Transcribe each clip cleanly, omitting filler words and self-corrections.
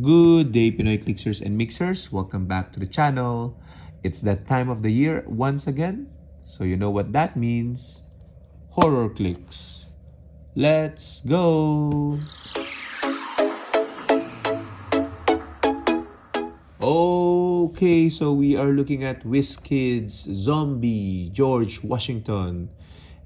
Good day, Pinoy Clixers and Mixers. Welcome back to the channel. It's that time of the year once again. So you know what that means. Horror clicks. Let's go! Okay, so we are looking at WizKids Zombie George Washington.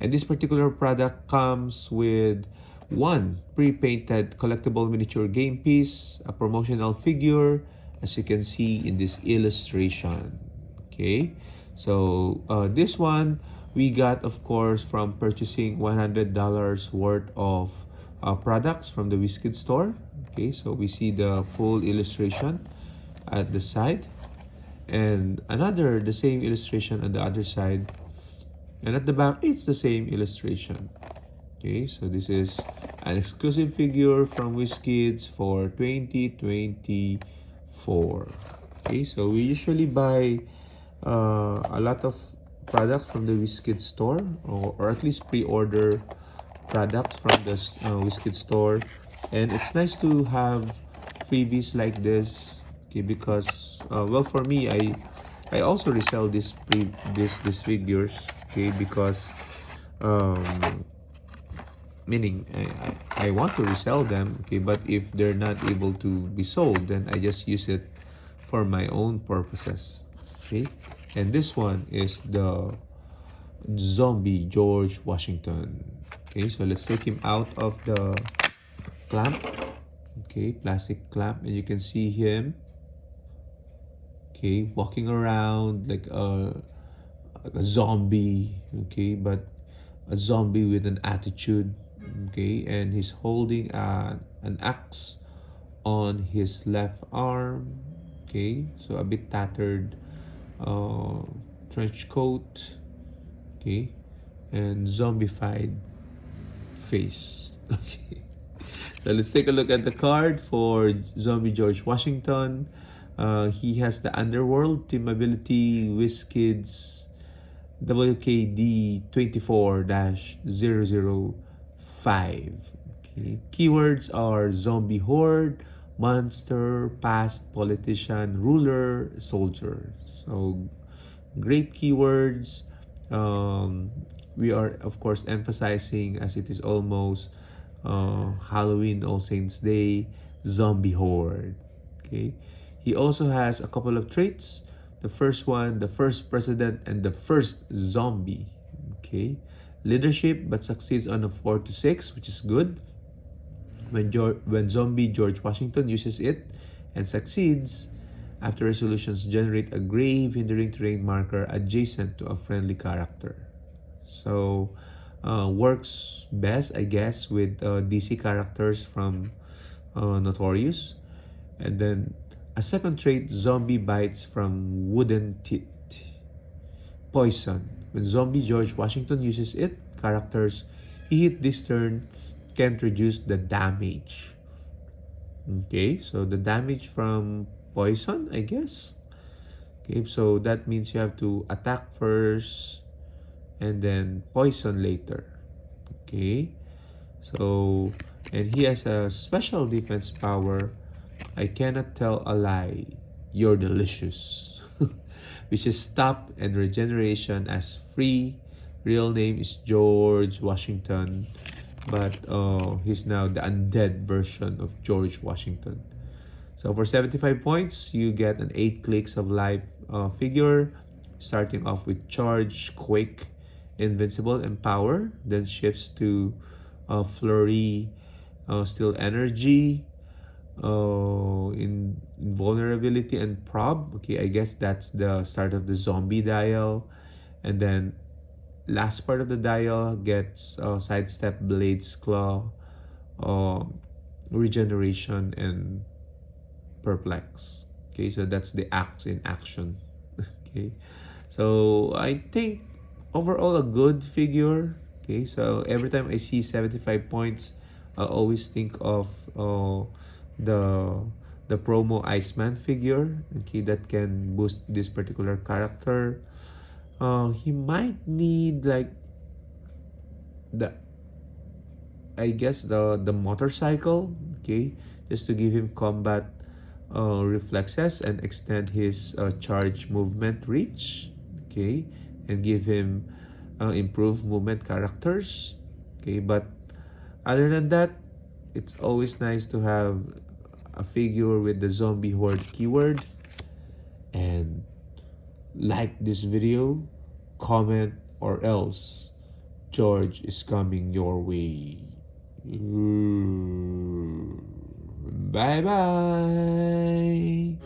And this particular product comes with one pre-painted collectible miniature game piece, a promotional figure, as you can see in this illustration. Okay, so this one we got, of course, from purchasing $100 worth of products from the WizKids store. Okay, so we see the full illustration at the side, and another the same illustration on the other side, and at the back it's the same illustration. Okay, so this is an exclusive figure from WizKids for 2024. Okay, so we usually buy a lot of products from the WizKids store, or at least pre-order products from the WizKids store, and it's nice to have freebies like this. Okay, because well, for me, I also resell these figures. Okay, because meaning I want to resell them. Okay, but if they're not able to be sold, then I just use it for my own purposes. Okay, and this one is the Zombie George Washington. Okay, so let's take him out of the clamp. Okay, plastic clamp, and you can see him, okay, walking around like a zombie. Okay, but a zombie with an attitude. Okay, and he's holding an axe on his left arm. Okay, so a bit tattered trench coat. Okay, and zombified face. Okay, so let's take a look at the card for Zombie George Washington. He has the Underworld Team Ability WizKids WKD 24-005. Okay. Keywords are zombie horde, monster, past, politician, ruler, soldier. So great keywords. We are, of course, emphasizing, as it is almost Halloween, All Saints Day, zombie horde. Okay. He also has a couple of traits. The first one, the first president and the first zombie. Okay. Leadership, but succeeds on a 4 to 6, which is good. When zombie George Washington uses it and succeeds, after resolutions generate a grave hindering terrain marker adjacent to a friendly character. So works best, I guess, with DC characters from Notorious. And then a second trait, zombie bites from wooden teeth. Poison. When zombie George Washington uses it, characters he hit this turn can't reduce the damage. Okay, so the damage from poison, I guess. Okay, so that means you have to attack first and then poison later. Okay, so, and he has a special defense power. I cannot tell a lie, you're delicious. Which is stop and regeneration as free. Real name is George Washington, but he's now the undead version of George Washington. So for 75 points, you get an 8 clicks of life figure, starting off with Charge, Quake, Invincible, and Power, then shifts to Flurry, Still Energy, in vulnerability and prob. Okay, I guess that's the start of the zombie dial, and then last part of the dial gets sidestep, blades, claw, regeneration, and perplex. Okay, so that's the axe in action. Okay, so I think overall a good figure. Okay, so every time I see 75 points, I always think of the promo Iceman figure. Okay, that can boost this particular character. He might need like the, I guess, the motorcycle. Okay, just to give him combat reflexes and extend his charge movement reach. Okay, and give him improved movement characters. Okay, but other than that, it's always nice to have a figure with the zombie horde keyword. And like this video, comment, or else George is coming your way. Bye bye.